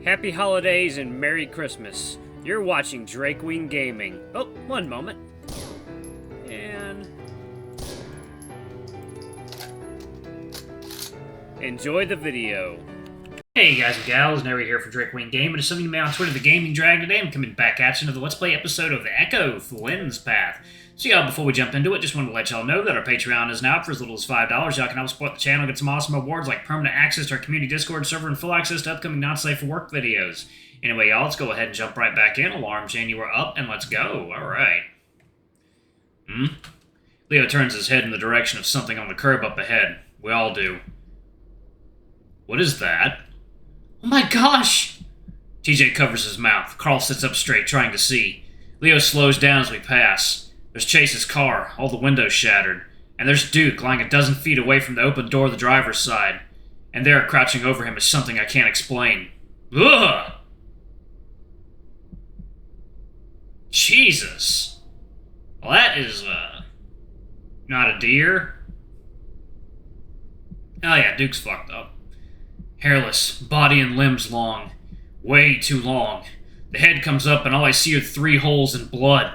Happy holidays and Merry Christmas. You're watching Drakewing Gaming. Oh, one moment. And enjoy the video. Hey guys and gals, Nary here for Drakewing Game, and as some of you may on Twitter, the Gaming Drag today, I'm coming back at you into the Let's Play episode of The Echo, Flynn's Path. So y'all, before we jump into it, just wanted to let y'all know that our Patreon is now up for as little as $5. Y'all can help support the channel, get some awesome rewards like permanent access to our community Discord server and full access to upcoming not safe for work videos. Anyway, y'all, let's go ahead and jump right back in. Alarm chain, you are up, and let's go. Alright. Leo turns his head in the direction of something on the curb up ahead. We all do. What is that? Oh my gosh! TJ covers his mouth. Carl sits up straight, trying to see. Leo slows down as we pass. There's Chase's car, all the windows shattered. And there's Duke, lying a dozen feet away from the open door of the driver's side. And there, crouching over him, is something I can't explain. Ugh! Jesus! Well, that is, not a deer. Oh yeah, Duke's fucked up. Hairless, body and limbs long. Way too long. The head comes up and all I see are 3 holes in blood.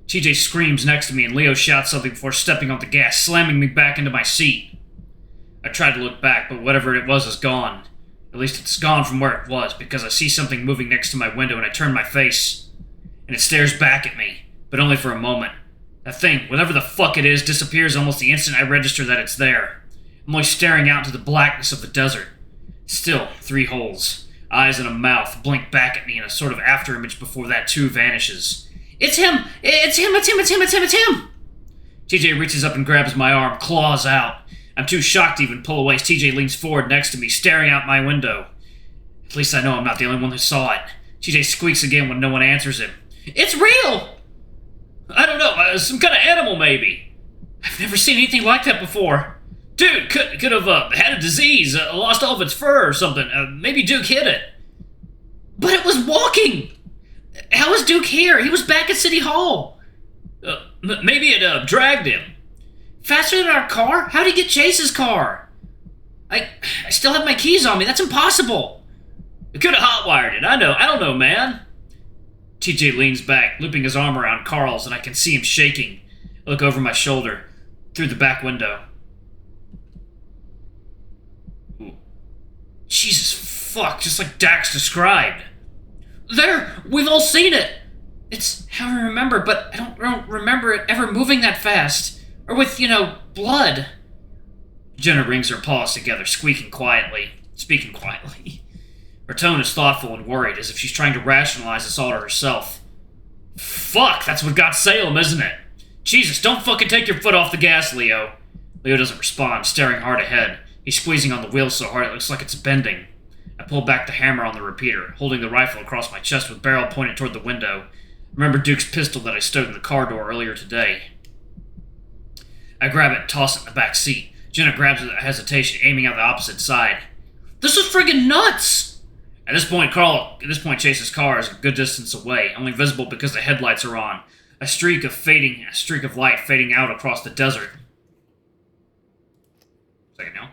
TJ screams next to me and Leo shouts something before stepping on the gas, slamming me back into my seat. I tried to look back, but whatever it was is gone. At least it's gone from where it was, because I see something moving next to my window and I turn my face. And it stares back at me, but only for a moment. That thing, whatever the fuck it is, disappears almost the instant I register that it's there. I'm only staring out into the blackness of the desert. Still, 3 holes. Eyes and a mouth blink back at me in a sort of afterimage before that too vanishes. It's him! It's him! It's him! It's him! It's him! It's him! TJ reaches up and grabs my arm, claws out. I'm too shocked to even pull away as TJ leans forward next to me, staring out my window. At least I know I'm not the only one who saw it. TJ squeaks again when no one answers him. It's real! I don't know, some kind of animal maybe. I've never seen anything like that before. Dude, could have had a disease, lost all of its fur or something. Maybe Duke hit it. But it was walking! How is Duke here? He was back at City Hall. Maybe it dragged him. Faster than our car? How'd he get Chase's car? I still have my keys on me. That's impossible. We could have hotwired it. I don't know, man. TJ leans back, looping his arm around Carl's, and I can see him shaking. I look over my shoulder, through the back window. Ooh. Jesus fuck, just like Dax described. There! We've all seen it! It's how I remember, but I don't remember it ever moving that fast. Or with, blood. Jenna rings her paws together, speaking quietly. Her tone is thoughtful and worried, as if she's trying to rationalize this all to herself. Fuck, that's what got Salem, isn't it? Jesus, don't fucking take your foot off the gas, Leo. Leo doesn't respond, staring hard ahead. He's squeezing on the wheel so hard it looks like it's bending. I pull back the hammer on the repeater, holding the rifle across my chest with barrel pointed toward the window. Remember Duke's pistol that I stowed in the car door earlier today. I grab it and toss it in the back seat. Jenna grabs it without hesitation, aiming out the opposite side. This is friggin' nuts! At this point, Chase's car is a good distance away, only visible because the headlights are on. A streak of light fading out across the desert. Second now.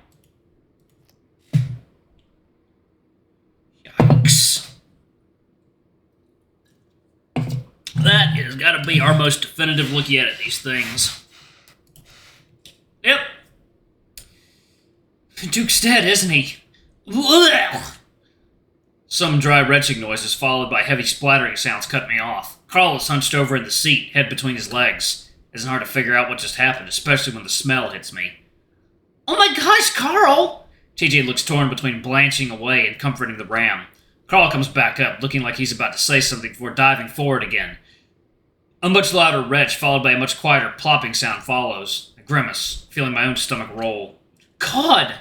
Yikes. That has got to be our most definitive look yet at these things. Yep. Duke's dead, isn't he? Some dry retching noises followed by heavy splattering sounds cut me off. Carl is hunched over in the seat, head between his legs. It's hard to figure out what just happened, especially when the smell hits me. Oh my gosh, Carl! TJ looks torn between blanching away and comforting the ram. Carl comes back up, looking like he's about to say something before diving forward again. A much louder retch, followed by a much quieter plopping sound follows. I grimace, feeling my own stomach roll. God!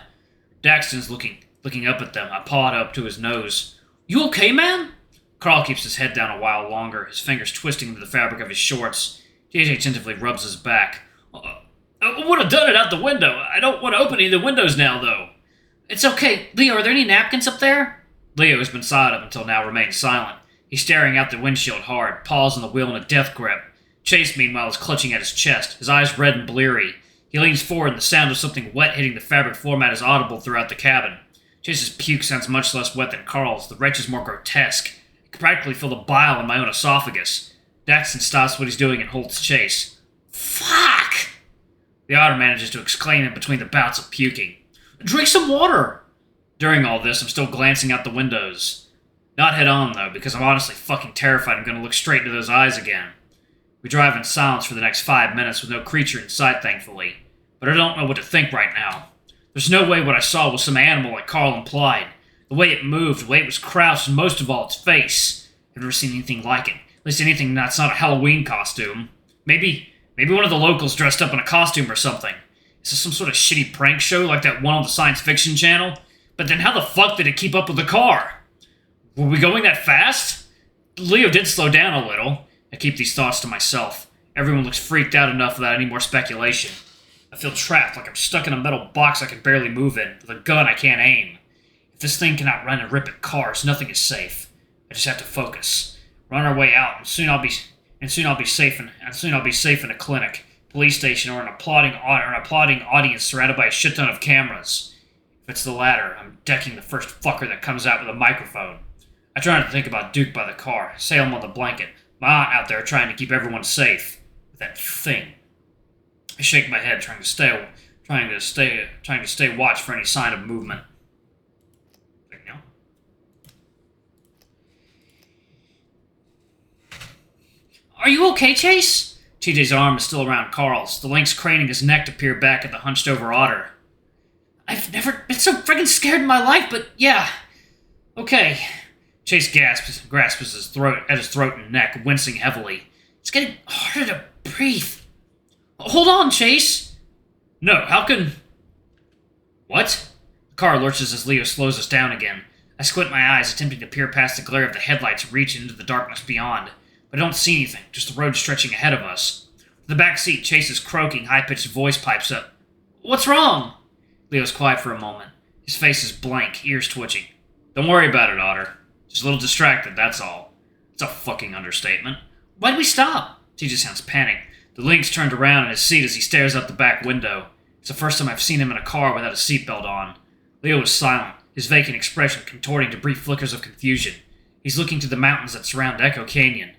Daxton's looking up at them. I pawed up to his nose. You okay, man? Carl keeps his head down a while longer, his fingers twisting into the fabric of his shorts. TJ tentatively rubs his back. I would have done it out the window. I don't want to open any of the windows now, though. It's okay. Leo, are there any napkins up there? Leo, who's been silent up until now, remains silent. He's staring out the windshield hard, paws on the wheel in a death grip. Chase, meanwhile, is clutching at his chest, his eyes red and bleary. He leans forward and the sound of something wet hitting the fabric floor mat is audible throughout the cabin. Chase's puke sounds much less wet than Carl's. The wretch is more grotesque. I can practically feel the bile in my own esophagus. Daxton stops what he's doing and holds Chase. Fuck! The otter manages to exclaim in between the bouts of puking. Drink some water! During all this, I'm still glancing out the windows. Not head on, though, because I'm honestly fucking terrified I'm going to look straight into those eyes again. We drive in silence for the next 5 minutes with no creature in sight, thankfully. But I don't know what to think right now. There's no way what I saw was some animal like Carl implied. The way it moved, the way it was crouched, and most of all, its face. I've never seen anything like it. At least anything that's not a Halloween costume. Maybe one of the locals dressed up in a costume or something. Is this some sort of shitty prank show like that one on the science fiction channel? But then how the fuck did it keep up with the car? Were we going that fast? Leo did slow down a little. I keep these thoughts to myself. Everyone looks freaked out enough without any more speculation. I feel trapped, like I'm stuck in a metal box I can barely move in, with a gun I can't aim. If this thing cannot run and rip at cars, nothing is safe. I just have to focus. Run our way out, and soon I'll be safe in a clinic, police station, or an applauding audience surrounded by a shit ton of cameras. If it's the latter, I'm decking the first fucker that comes out with a microphone. I try not to think about Duke by the car, Salem on the blanket, my aunt out there trying to keep everyone safe. With that thing. I shake my head, trying to stay watch for any sign of movement. Are you okay, Chase? TJ's arm is still around Carl's, the lynx craning his neck to peer back at the hunched-over otter. I've never been so friggin' scared in my life, but yeah. Okay. Chase grasps his throat and neck, wincing heavily. It's getting harder to breathe. Hold on, Chase! No, how can... What? The car lurches as Leo slows us down again. I squint my eyes, attempting to peer past the glare of the headlights reach into the darkness beyond. But I don't see anything, just the road stretching ahead of us. From the back seat, Chase's croaking, high-pitched voice pipes up. What's wrong? Leo's quiet for a moment. His face is blank, ears twitching. Don't worry about it, Otter. Just a little distracted, that's all. It's a fucking understatement. Why'd we stop? TJ sounds panicked. The lynx turned around in his seat as he stares out the back window. It's the first time I've seen him in a car without a seatbelt on. Leo was silent, his vacant expression contorting to brief flickers of confusion. He's looking to the mountains that surround Echo Canyon.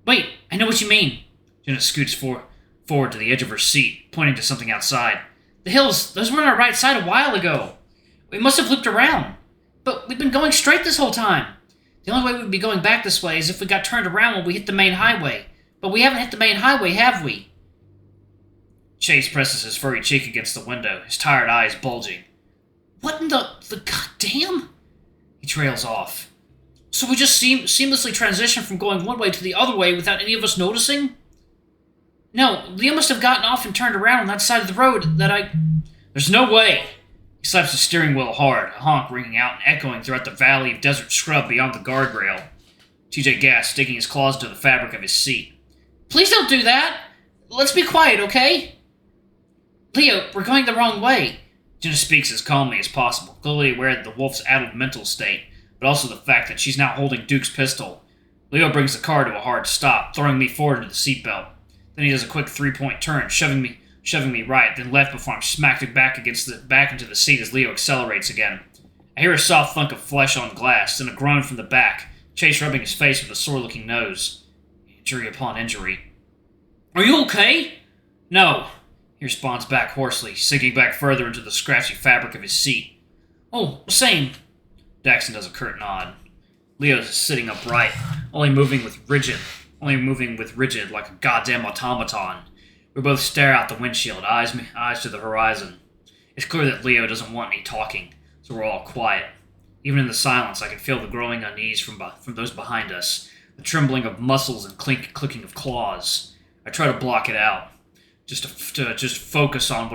Wait, I know what you mean. Jenna scoots forward to the edge of her seat, pointing to something outside. The hills, those were on our right side a while ago. We must have looped around. But we've been going straight this whole time. The only way we'd be going back this way is if we got turned around when we hit the main highway. But we haven't hit the main highway, have we? Chase presses his furry cheek against the window, his tired eyes bulging. What in the goddamn? He trails off. So we just seamlessly transitioned from going one way to the other way without any of us noticing? No, Leo must have gotten off and turned around on that side of the road There's no way! He slaps the steering wheel hard, a honk ringing out and echoing throughout the valley of desert scrub beyond the guardrail. TJ gasps, digging his claws into the fabric of his seat. Please don't do that! Let's be quiet, okay? Leo, we're going the wrong way. Jenna speaks as calmly as possible, clearly aware of the wolf's addled mental state, but also the fact that she's now holding Duke's pistol. Leo brings the car to a hard stop, throwing me forward into the seatbelt. Then he does a quick three-point turn, shoving me right, then left before I'm smacked back into the seat as Leo accelerates again. I hear a soft thunk of flesh on glass, then a groan from the back, Chase rubbing his face with a sore-looking nose. Injury upon injury. Are you okay? No. He responds back hoarsely, sinking back further into the scratchy fabric of his seat. Oh, same. Daxton does a curt nod. Leo's sitting upright, only moving with rigid like a goddamn automaton. We both stare out the windshield, eyes to the horizon. It's clear that Leo doesn't want any talking, so we're all quiet. Even in the silence, I can feel the growing unease from those behind us, the trembling of muscles and clicking of claws. I try to block it out, just to focus on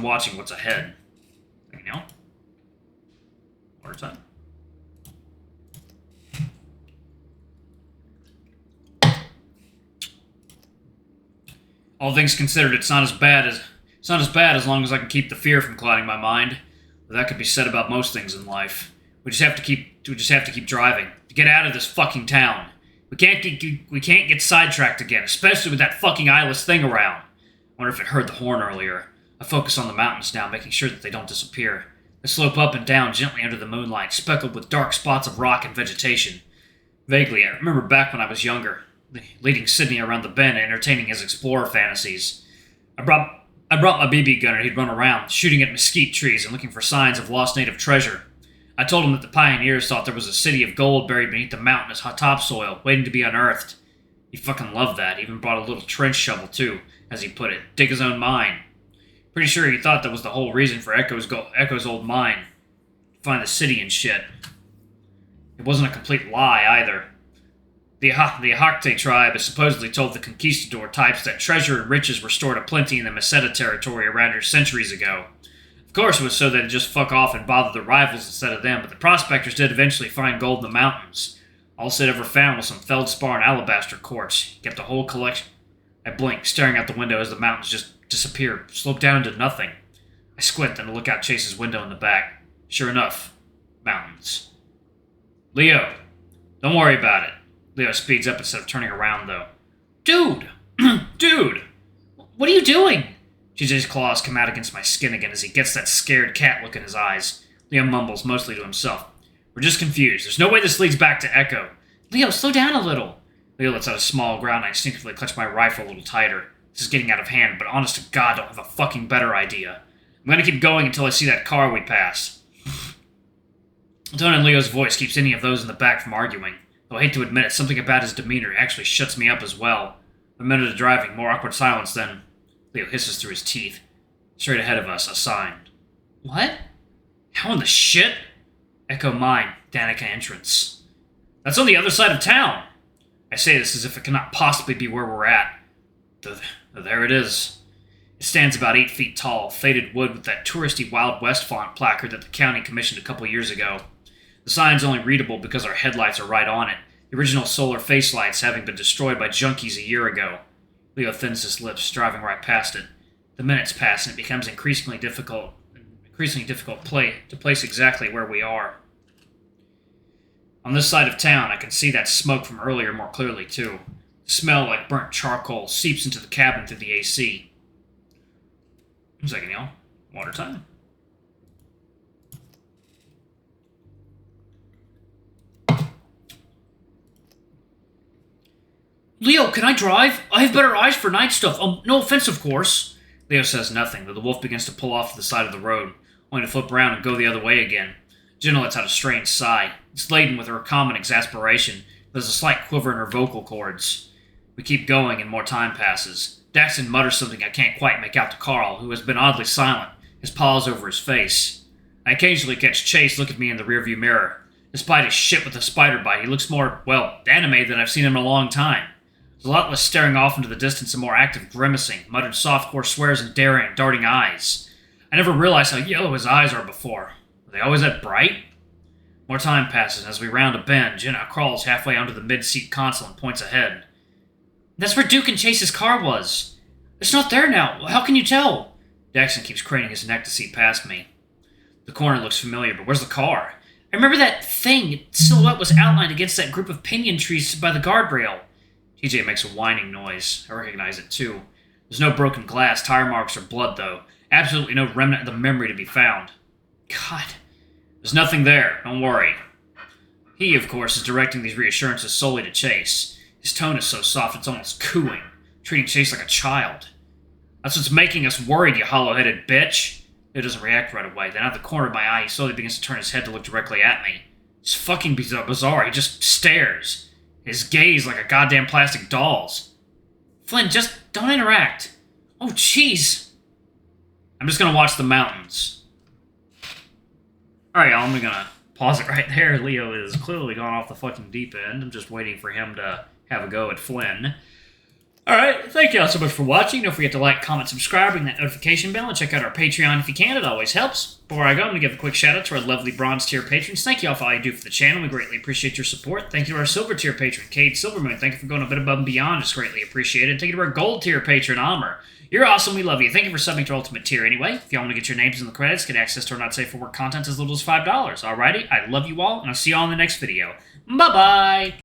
watching what's ahead. You know? More time. All things considered, it's not as bad as long as I can keep the fear from clouding my mind. But that could be said about most things in life. We just have to keep driving to get out of this fucking town. We can't get sidetracked again, especially with that fucking eyeless thing around. I wonder if it heard the horn earlier. I focus on the mountains now, making sure that they don't disappear. They slope up and down gently under the moonlight, speckled with dark spots of rock and vegetation. Vaguely, I remember back when I was younger, leading Sydney around the bend and entertaining his explorer fantasies. I brought my BB gun and he'd run around, shooting at mesquite trees and looking for signs of lost native treasure. I told him that the pioneers thought there was a city of gold buried beneath the mountainous hot topsoil, waiting to be unearthed. He fucking loved that, even brought a little trench shovel too, as he put it, dig his own mine. Pretty sure he thought that was the whole reason for Echo's old mine. Find the city and shit. It wasn't a complete lie, either. The Ahakte tribe has supposedly told the conquistador types that treasure and riches were stored aplenty in the Meseta territory around here centuries ago. Of course, it was so they'd just fuck off and bother the rivals instead of them, but the prospectors did eventually find gold in the mountains. All Sid ever found was some feldspar and alabaster quartz. He kept a whole collection. I blinked, staring out the window as the mountains just disappeared, sloped down into nothing. I squint and look out Chase's window in the back. Sure enough, mountains. Leo, don't worry about it. Leo speeds up instead of turning around, though. Dude! Dude! What are you doing? TJ's claws come out against my skin again as he gets that scared cat look in his eyes. Leo mumbles, mostly to himself. We're just confused. There's no way this leads back to Echo. Leo, slow down a little. Leo lets out a small growl and I instinctively clutch my rifle a little tighter. This is getting out of hand, but honest to God, I don't have a fucking better idea. I'm gonna keep going until I see that car we passed. The tone in Leo's voice keeps any of those in the back from arguing. Though I hate to admit it, something about his demeanor actually shuts me up as well. A minute of driving, more awkward silence, then Leo hisses through his teeth. Straight ahead of us, a sign. What? How in the shit? Echo Mine, Danica entrance. That's on the other side of town. I say this as if it cannot possibly be where we're at. There it is. It stands about 8 feet tall, faded wood with that touristy Wild West font placard that the county commissioned a couple years ago. The sign's only readable because our headlights are right on it, the original solar face lights having been destroyed by junkies a year ago. Leo thins his lips, driving right past it. The minutes pass and it becomes increasingly difficult to place exactly where we are. On this side of town, I can see that smoke from earlier more clearly, too. The smell like burnt charcoal seeps into the cabin through the AC. 1 second, y'all. Water time. Leo, can I drive? I have better eyes for night stuff. No offense, of course. Leo says nothing, though the wolf begins to pull off to the side of the road, only to flip around and go the other way again. Jenna lets out a strange sigh. It's laden with her common exasperation. There's a slight quiver in her vocal cords. We keep going, and more time passes. Daxton mutters something I can't quite make out to Carl, who has been oddly silent, his paws over his face. I occasionally catch Chase look at me in the rearview mirror. Despite his shit with the spider bite, he looks more, well, animated than I've seen him in a long time. There's a lot less staring off into the distance and more active grimacing, muttered softcore swears and daring, darting eyes. I never realized how yellow his eyes are before. Were they always that bright? More time passes, and as we round a bend, Jenna crawls halfway onto the mid-seat console and points ahead. That's where Duke and Chase's car was. It's not there now. How can you tell? Daxton keeps craning his neck to see past me. The corner looks familiar, but where's the car? I remember that thing. Its silhouette was outlined against that group of pinyon trees by the guardrail. TJ makes a whining noise. I recognize it, too. There's no broken glass, tire marks, or blood, though. Absolutely no remnant of the memory to be found. God. There's nothing there. Don't worry. He, of course, is directing these reassurances solely to Chase. His tone is so soft it's almost cooing, treating Chase like a child. That's what's making us worried, you hollow-headed bitch. He doesn't react right away. Then out of the corner of my eye, he slowly begins to turn his head to look directly at me. It's fucking bizarre. He just stares. His gaze like a goddamn plastic doll's. Flynn, just don't interact. Oh, jeez. I'm just gonna watch the mountains. Alright, y'all, I'm gonna pause it right there. Leo is clearly gone off the fucking deep end. I'm just waiting for him to have a go at Flynn. Alright, thank y'all so much for watching. Don't forget to like, comment, subscribe, ring that notification bell, and check out our Patreon if you can. It always helps. Before I go, I'm going to give a quick shout out to our lovely bronze tier patrons. Thank you all for all you do for the channel. We greatly appreciate your support. Thank you to our silver tier patron, Cade Silvermoon. Thank you for going a bit above and beyond. It's greatly appreciated. Thank you to our gold tier patron, Amr. You're awesome. We love you. Thank you for subbing to our ultimate tier anyway. If y'all want to get your names in the credits, get access to our not safe for work content as little as $5. Alrighty, I love you all, and I'll see you all in the next video. Bye-bye!